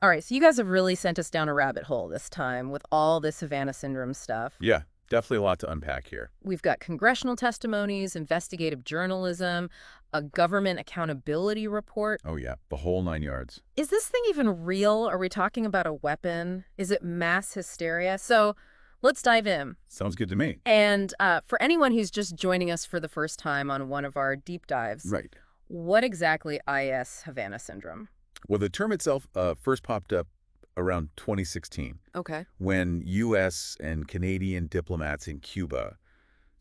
All right, so you guys have really sent us down a rabbit hole this time with all this Havana Syndrome stuff. Yeah, definitely a lot to unpack here. We've got congressional testimonies, investigative journalism, a government accountability report. Oh, yeah, the whole 9 yards. Is this thing even real? Are we talking about a weapon? Is it mass hysteria? So let's dive in. Sounds good to me. And for anyone who's just joining us for the first time on one of our deep dives, Right. what exactly is Havana Syndrome? Well, the term itself first popped up around 2016 Okay. when U.S. and Canadian diplomats in Cuba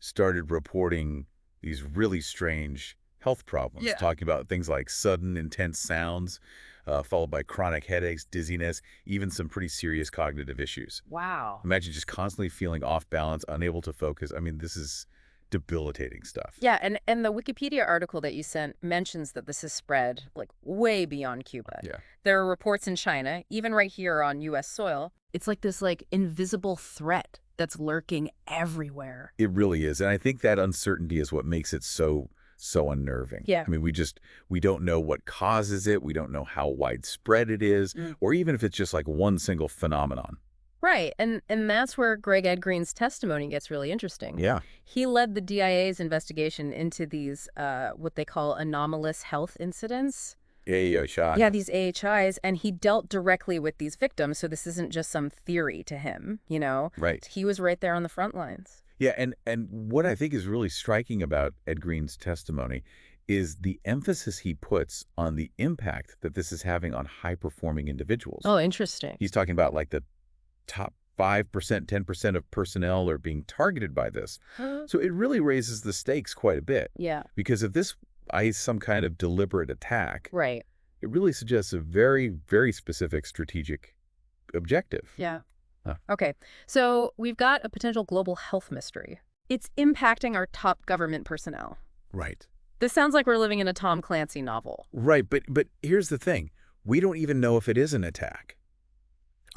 started reporting these really strange health problems, Yeah. talking about things like sudden, intense sounds, followed by chronic headaches, dizziness, even some pretty serious cognitive issues. Wow. Imagine just constantly feeling off balance, unable to focus. I mean, this is debilitating stuff. Yeah, and the Wikipedia article that you sent mentions that this has spread, like, way beyond Cuba. Yeah. There are reports in China, even right here on U.S. soil. It's like this, like, invisible threat that's lurking everywhere. It really is. And I think that uncertainty is what makes it so unnerving. Yeah. I mean, we don't know what causes it. We don't know how widespread it is, or even if it's just like one single phenomenon. Right, and that's where Greg Edgreen's testimony gets really interesting. Yeah. He led the DIA's investigation into these, what they call anomalous health incidents. AHI. Yeah, these AHIs, and he dealt directly with these victims, so this isn't just some theory to him, you know? Right. He was right there on the front lines. Yeah, and what I think is really striking about Ed Green's testimony is the emphasis he puts on the impact that this is having on high-performing individuals. Oh, interesting. He's talking about like the top 5%, 10% of personnel are being targeted by this. So it really raises the stakes quite a bit. Yeah. Because if this is some kind of deliberate attack, Right. it really suggests a very, very specific strategic objective. Yeah. Huh. Okay, so we've got a potential global health mystery. It's impacting our top government personnel. Right. This sounds like we're living in a Tom Clancy novel. Right, but here's the thing. We don't even know if it is an attack.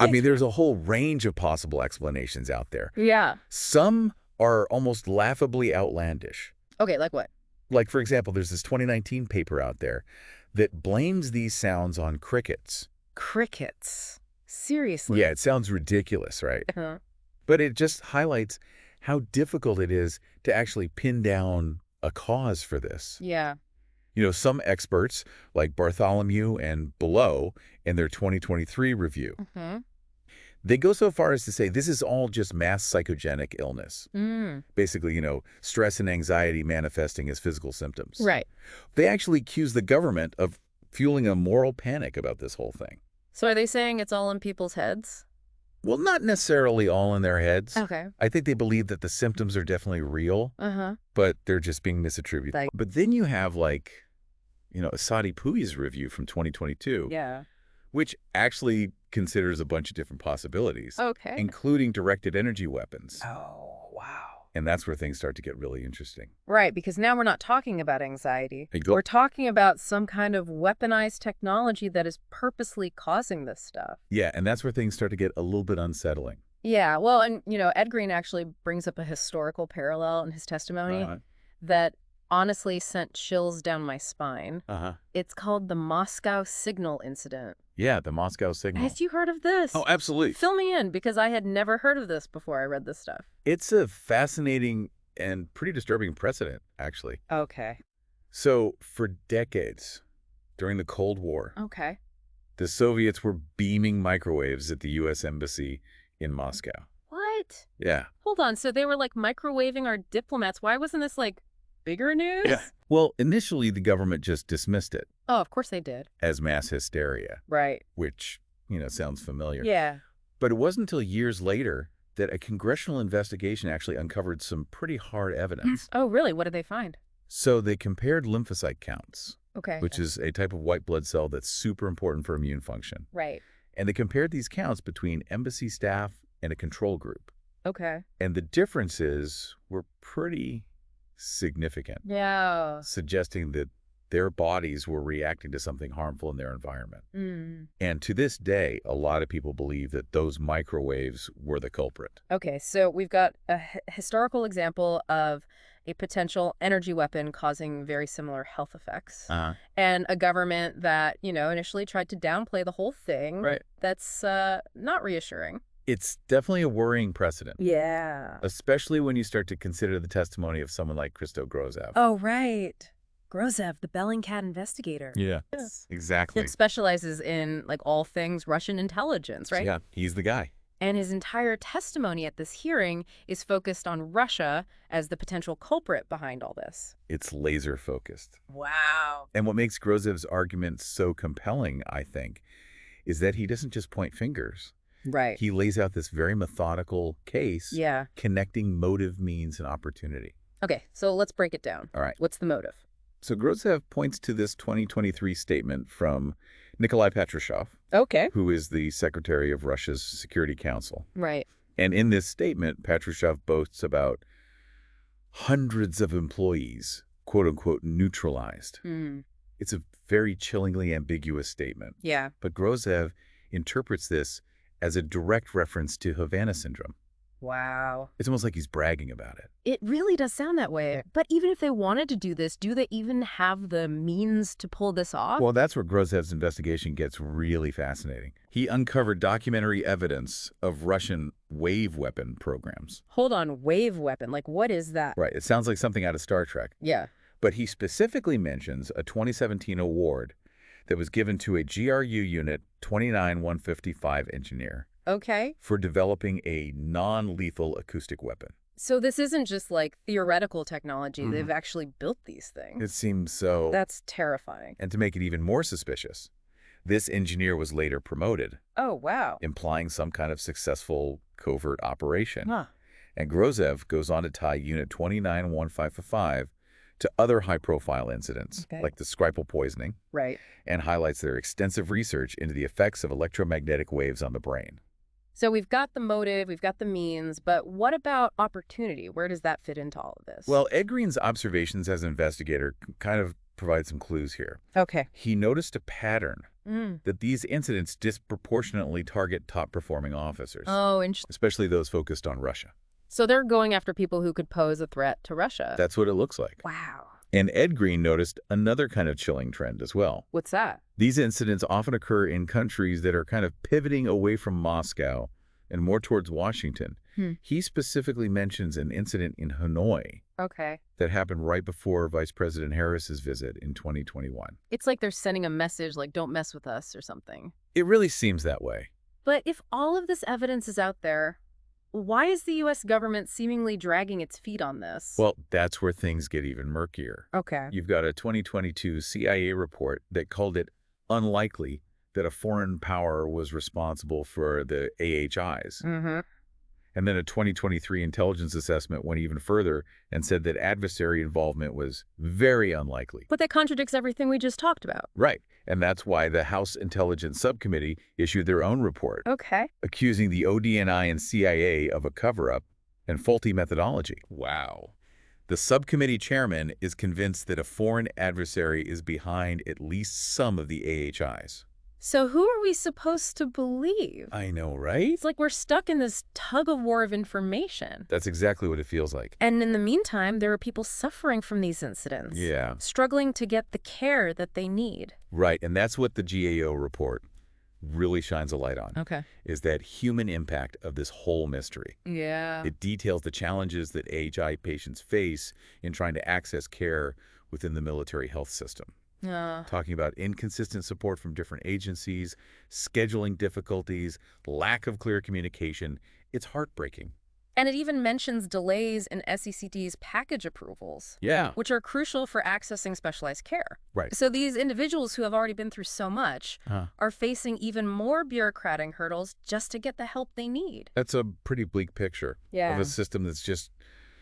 I mean, there's a whole range of possible explanations out there. Yeah. Some are almost laughably outlandish. Okay, like what? Like, for example, there's this 2019 paper out there that blames these sounds on crickets. Crickets. Seriously. Yeah, it sounds ridiculous, right? Uh-huh. But it just highlights how difficult it is to actually pin down a cause for this. Yeah. You know, some experts, like Bartholomew and Below, in their 2023 review, they go so far as to say this is all just mass psychogenic illness. Basically, you know, stress and anxiety manifesting as physical symptoms. Right. They actually accuse the government of fueling a moral panic about this whole thing. So are they saying it's all in people's heads? Well, not necessarily all in their heads. Okay. I think they believe that the symptoms are definitely real, but they're just being misattributed. But then you have, like, you know, Asadi Pui's review from 2022, Yeah. which actually considers a bunch of different possibilities, Okay. including directed energy weapons. Oh, wow. And that's where things start to get really interesting. Right, because now we're not talking about anxiety. Hey, go- We're talking about some kind of weaponized technology that is purposely causing this stuff. Yeah, and that's where things start to get a little bit unsettling. Yeah, well, and, you know, Ed Green actually brings up a historical parallel in his testimony that honestly sent chills down my spine. It's called the Moscow Signal Incident. Yeah, the Moscow Signal. Have you heard of this? Oh, absolutely. Fill me in, because I had never heard of this before I read this stuff. It's a fascinating and pretty disturbing precedent, actually. Okay. So, for decades, during the Cold War, Okay. the Soviets were beaming microwaves at the U.S. Embassy in Moscow. What? Yeah. Hold on, so they were, like, microwaving our diplomats. Why wasn't this, like, bigger news? Yeah. Well, initially, the government just dismissed it Oh, of course they did. as mass hysteria, Right. which, you know, sounds familiar. Yeah. But it wasn't until years later that a congressional investigation actually uncovered some pretty hard evidence. Oh, really? What did they find? So they compared lymphocyte counts, Okay. which is a type of white blood cell that's super important for immune function. Right. And they compared these counts between embassy staff and a control group. Okay. And the differences were pretty significant, Yeah. suggesting that their bodies were reacting to something harmful in their environment. Mm. And to this day, a lot of people believe that those microwaves were the culprit. Okay, so we've got a historical example of a potential energy weapon causing very similar health effects, and a government that, initially tried to downplay the whole thing. Right. That's not reassuring. It's definitely a worrying precedent. Yeah. Especially when you start to consider the testimony of someone like Christo Grozev. Oh, right. Grozev, the Bellingcat investigator. Yeah, exactly. He specializes in, all things Russian intelligence, right? Yeah, he's the guy. And his entire testimony at this hearing is focused on Russia as the potential culprit behind all this. It's laser-focused. Wow. And what makes Grozev's argument so compelling, I think, is that he doesn't just point fingers. Right. He lays out this very methodical case, connecting motive, means, and opportunity. Okay, so let's break it down. All right. What's the motive? So Grozev points to this 2023 statement from Nikolai Patrushev, who is the Secretary of Russia's Security Council. Right. And in this statement, Patrushev boasts about hundreds of employees, quote-unquote, neutralized. It's a very chillingly ambiguous statement. Yeah. But Grozev interprets this as a direct reference to Havana Syndrome. Wow. It's almost like he's bragging about it. It really does sound that way. But even if they wanted to do this, do they even have the means to pull this off? Well, that's where Grozev's investigation gets really fascinating. He uncovered documentary evidence of Russian wave weapon programs. Hold on, wave weapon? What is that? Right. It sounds like something out of Star Trek. Yeah. But he specifically mentions a 2017 award that was given to a GRU Unit 29155 engineer. Okay. For developing a non-lethal acoustic weapon. So this isn't just theoretical technology. They've actually built these things. It seems so. That's terrifying. And to make it even more suspicious, this engineer was later promoted. Oh, wow. Implying some kind of successful covert operation. Huh. And Grozev goes on to tie Unit 29155 to other high-profile incidents, like the Skripal poisoning. Right. And highlights their extensive research into the effects of electromagnetic waves on the brain. So we've got the motive, we've got the means, but what about opportunity? Where does that fit into all of this? Well, Ed Green's observations as an investigator kind of provide some clues here. Okay. He noticed a pattern that these incidents disproportionately target top-performing officers. Oh, interesting. Especially those focused on Russia. So they're going after people who could pose a threat to Russia. That's what it looks like. Wow. And Ed Green noticed another kind of chilling trend as well. What's that? These incidents often occur in countries that are kind of pivoting away from Moscow and more towards Washington. He specifically mentions an incident in Hanoi that happened right before Vice President Harris's visit in 2021. It's like they're sending a message don't mess with us or something. It really seems that way. But if all of this evidence is out there, why is the U.S. government seemingly dragging its feet on this? Well, that's where things get even murkier. Okay. You've got a 2022 CIA report that called it unlikely that a foreign power was responsible for the AHIs. And then a 2023 intelligence assessment went even further and said that adversary involvement was very unlikely. But that contradicts everything we just talked about. Right. And that's why the House Intelligence Subcommittee issued their own report. Accusing the ODNI and CIA of a cover-up and faulty methodology. Wow. The subcommittee chairman is convinced that a foreign adversary is behind at least some of the AHIs. So who are we supposed to believe? I know, right? It's like we're stuck in this tug-of-war of information. That's exactly what it feels like. And in the meantime, there are people suffering from these incidents. Yeah. Struggling to get the care that they need. Right, and that's what the GAO report really shines a light on. Is that human impact of this whole mystery. Yeah. It details the challenges that AHI patients face in trying to access care within the military health system. Talking about inconsistent support from different agencies, scheduling difficulties, lack of clear communication. It's heartbreaking. And it even mentions delays in SECT's package approvals. Yeah. Which are crucial for accessing specialized care. Right. So these individuals who have already been through so much are facing even more bureaucratic hurdles just to get the help they need. That's a pretty bleak picture of a system that's just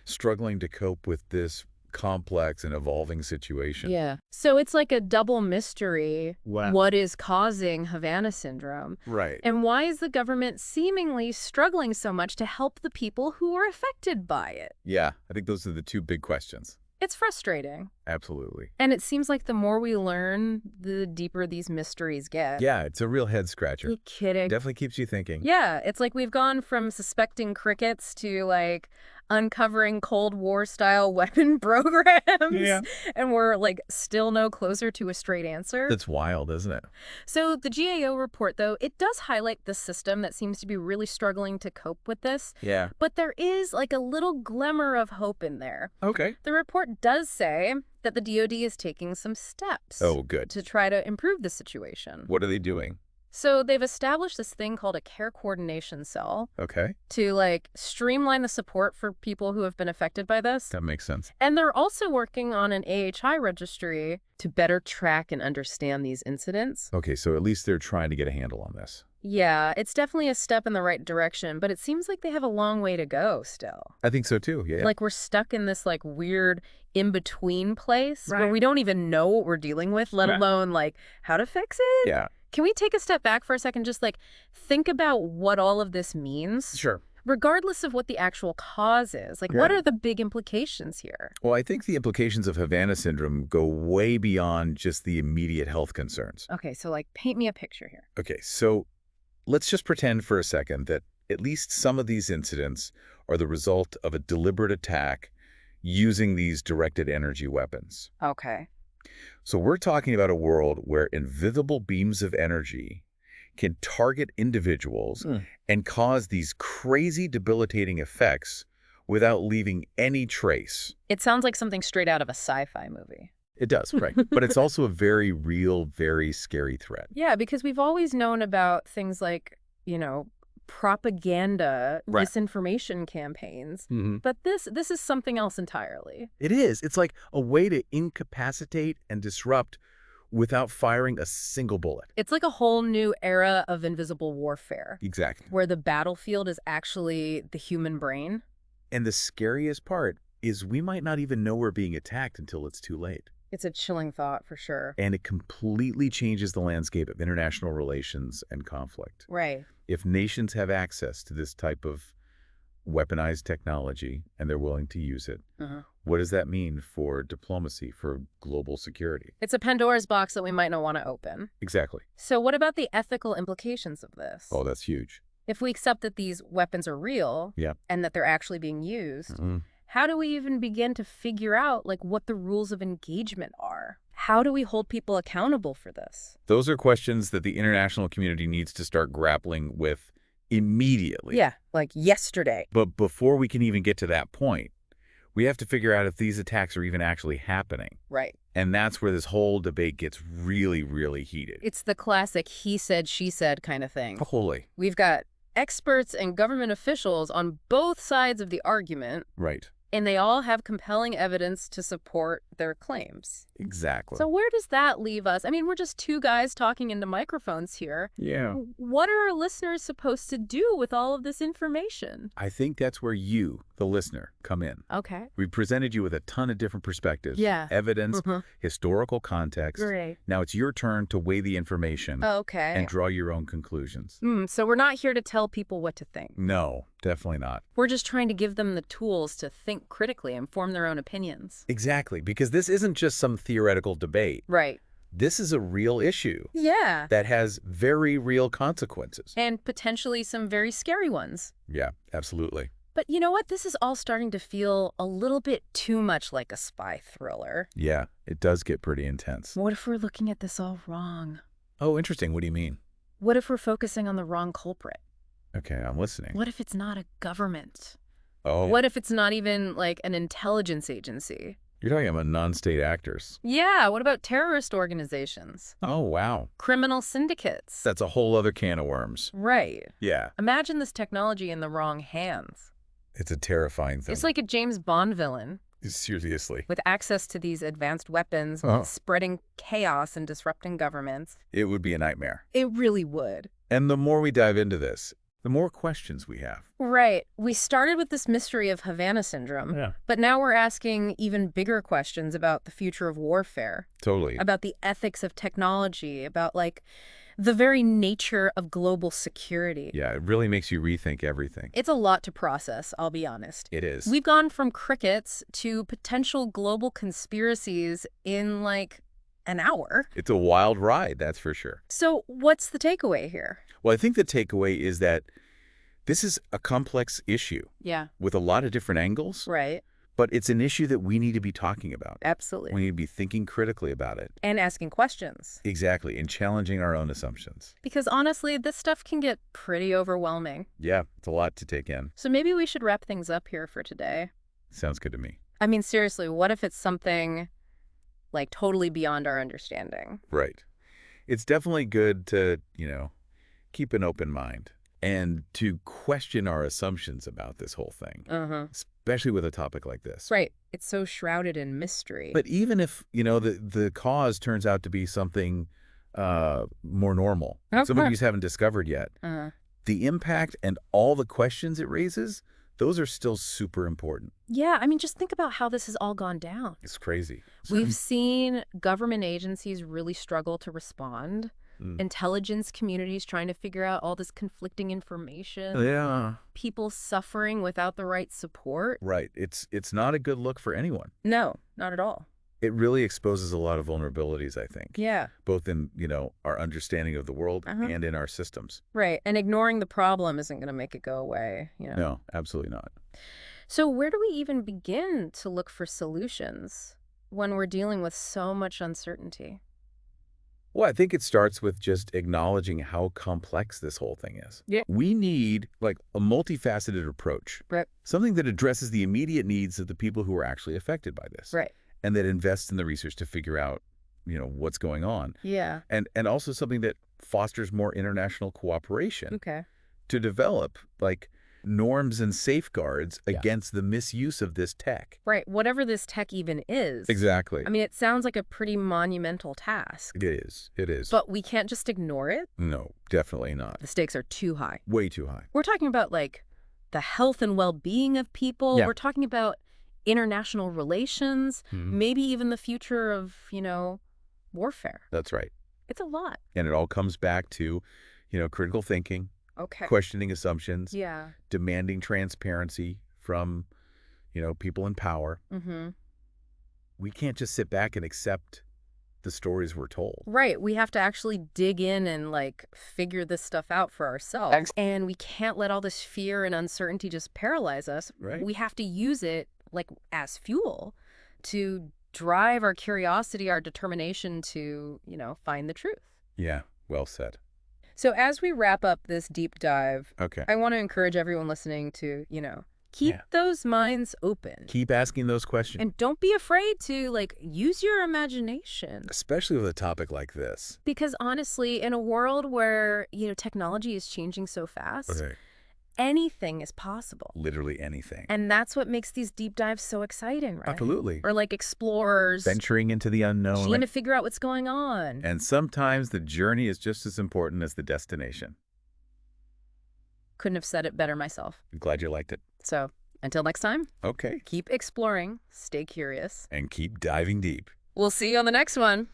struggling to cope with this complex and evolving situation. Yeah. So it's like a double mystery. Wow. What is causing Havana Syndrome? Right. And why is the government seemingly struggling so much to help the people who are affected by it? Yeah, I think those are the two big questions. It's frustrating. Absolutely. And it seems like the more we learn, the deeper these mysteries get. Yeah, it's a real head-scratcher. Are you kidding? Definitely keeps you thinking. Yeah, it's like we've gone from suspecting crickets to, like, uncovering Cold War-style weapon programs. Yeah. And we're, like, still no closer to a straight answer. That's wild, isn't it? So the GAO report, though, it does highlight the system that seems to be really struggling to cope with this. Yeah. But there is, like, a little glimmer of hope in there. Okay. The report does say that the DoD is taking some steps. Oh, good. To try to improve the situation. What are they doing? So they've established this thing called a care coordination cell. Okay. To, like, streamline the support for people who have been affected by this. That makes sense. And they're also working on an AHI registry to better track and understand these incidents. Okay, so at least they're trying to get a handle on this. Yeah, it's definitely a step in the right direction, but it seems like they have a long way to go still. I think so too, yeah. Like we're stuck in this, like, weird in-between place Right. where we don't even know what we're dealing with, let alone, like, how to fix it. Yeah. Can we take a step back for a second, just, like, think about what all of this means? Sure. Regardless of what the actual cause is. Like, what are the big implications here? Well, I think the implications of Havana Syndrome go way beyond just the immediate health concerns. Okay, so, like, paint me a picture here. Okay, so let's just pretend for a second that at least some of these incidents are the result of a deliberate attack using these directed energy weapons. Okay. So we're talking about a world where invisible beams of energy can target individuals and cause these crazy debilitating effects without leaving any trace. It sounds like something straight out of a sci-fi movie. It does, right. But it's also a very real, very scary threat. Yeah, because we've always known about things like, you know, propaganda, disinformation campaigns. But this is something else entirely. It is. It's like a way to incapacitate and disrupt without firing a single bullet. It's like a whole new era of invisible warfare. Exactly. Where the battlefield is actually the human brain. And the scariest part is we might not even know we're being attacked until it's too late. It's a chilling thought for sure. And it completely changes the landscape of international relations and conflict. Right. If nations have access to this type of weaponized technology and they're willing to use it, what does that mean for diplomacy, for global security? It's a Pandora's box that we might not want to open. Exactly. So what about the ethical implications of this? Oh, that's huge. If we accept that these weapons are real and that they're actually being used, how do we even begin to figure out, like, what the rules of engagement are? How do we hold people accountable for this? Those are questions that the international community needs to start grappling with immediately. Yeah, like yesterday. But before we can even get to that point, we have to figure out if these attacks are even actually happening. Right. And that's where this whole debate gets really, really heated. It's the classic he said, she said kind of thing. Totally. We've got experts and government officials on both sides of the argument. Right. And they all have compelling evidence to support their claims. Exactly. So where does that leave us? I mean, we're just two guys talking into microphones here. Yeah. What are our listeners supposed to do with all of this information? I think that's where you, the listener, come in. Okay. We've presented you with a ton of different perspectives. Yeah. Evidence, historical context. Great. Now it's your turn to weigh the information Okay. and draw your own conclusions. So we're not here to tell people what to think. No, definitely not. We're just trying to give them the tools to think critically and form their own opinions. Exactly, because this isn't just some theoretical debate. Right. This is a real issue. Yeah. That has very real consequences. And potentially some very scary ones. Yeah, absolutely. But you know what? This is all starting to feel a little bit too much like a spy thriller. Yeah, it does get pretty intense. What if we're looking at this all wrong? Oh, interesting. What do you mean? What if we're focusing on the wrong culprit? Okay, I'm listening. What if it's not a government? Oh. What if it's not even, like, an intelligence agency? You're talking about non-state actors. Yeah, what about terrorist organizations? Oh, wow. Criminal syndicates? That's a whole other can of worms. Right. Yeah. Imagine this technology in the wrong hands. It's a terrifying thing. It's like a James Bond villain. Seriously. With access to these advanced weapons, spreading chaos and disrupting governments. It would be a nightmare. It really would. And the more we dive into this, the more questions we have. Right. We started with this mystery of Havana Syndrome, but now we're asking even bigger questions about the future of warfare. Totally. About the ethics of technology, about, like, the very nature of global security. Yeah, it really makes you rethink everything. It's a lot to process, I'll be honest. It is. We've gone from crickets to potential global conspiracies in, like, an hour. It's a wild ride, that's for sure. So what's the takeaway here? Well, I think the takeaway is that this is a complex issue. Yeah. With a lot of different angles. Right. But it's an issue that we need to be talking about. Absolutely. We need to be thinking critically about it. And asking questions. Exactly, and challenging our own assumptions. Because honestly, this stuff can get pretty overwhelming. Yeah, it's a lot to take in. So maybe we should wrap things up here for today. Sounds good to me. I mean, seriously, what if it's something, like, totally beyond our understanding? Right. It's definitely good to, keep an open mind and to question our assumptions about this whole thing. Especially with a topic like this. Right. It's so shrouded in mystery. But even if, the cause turns out to be something more normal, some of you haven't discovered yet, the impact and all the questions it raises, those are still super important. Yeah, I mean, just think about how this has all gone down. It's crazy. We've seen government agencies really struggle to respond. Intelligence communities trying to figure out all this conflicting information. Yeah. People suffering without the right support. Right. It's not a good look for anyone. No, not at all. It really exposes a lot of vulnerabilities, I think. Yeah. Both in, our understanding of the world and in our systems. Right. And ignoring the problem isn't going to make it go away. No, absolutely not. So where do we even begin to look for solutions when we're dealing with so much uncertainty? Well, I think it starts with just acknowledging how complex this whole thing is. Yeah. We need, like, a multifaceted approach. Right. Something that addresses the immediate needs of the people who are actually affected by this. Right. And that invests in the research to figure out, what's going on. Yeah. And also something that fosters more international cooperation. Okay. To develop, like, norms and safeguards against the misuse of this tech. Right. Whatever this tech even is. Exactly. I mean, it sounds like a pretty monumental task. It is. It is. But we can't just ignore it? No, definitely not. The stakes are too high. Way too high. We're talking about, like, the health and well-being of people. Yeah. We're talking about international relations, maybe even the future of, warfare. That's right. It's a lot. And it all comes back to, critical thinking. Okay. Questioning assumptions. Yeah. Demanding transparency from, people in power. We can't just sit back and accept the stories we're told. Right. We have to actually dig in and, like, figure this stuff out for ourselves. And we can't let all this fear and uncertainty just paralyze us. Right. We have to use it, like, as fuel to drive our curiosity, our determination to, find the truth. Yeah. Well said. So as we wrap up this deep dive, Okay. I want to encourage everyone listening to, keep those minds open. Keep asking those questions. And don't be afraid to, like, use your imagination. Especially with a topic like this. Because honestly, in a world where, technology is changing so fast, anything is possible. Literally anything. And that's what makes these deep dives so exciting, right? Absolutely. Or like explorers. Venturing into the unknown. Trying to figure out what's going on. And sometimes the journey is just as important as the destination. Couldn't have said it better myself. I'm glad you liked it. So, until next time. Okay. Keep exploring, stay curious. And keep diving deep. We'll see you on the next one.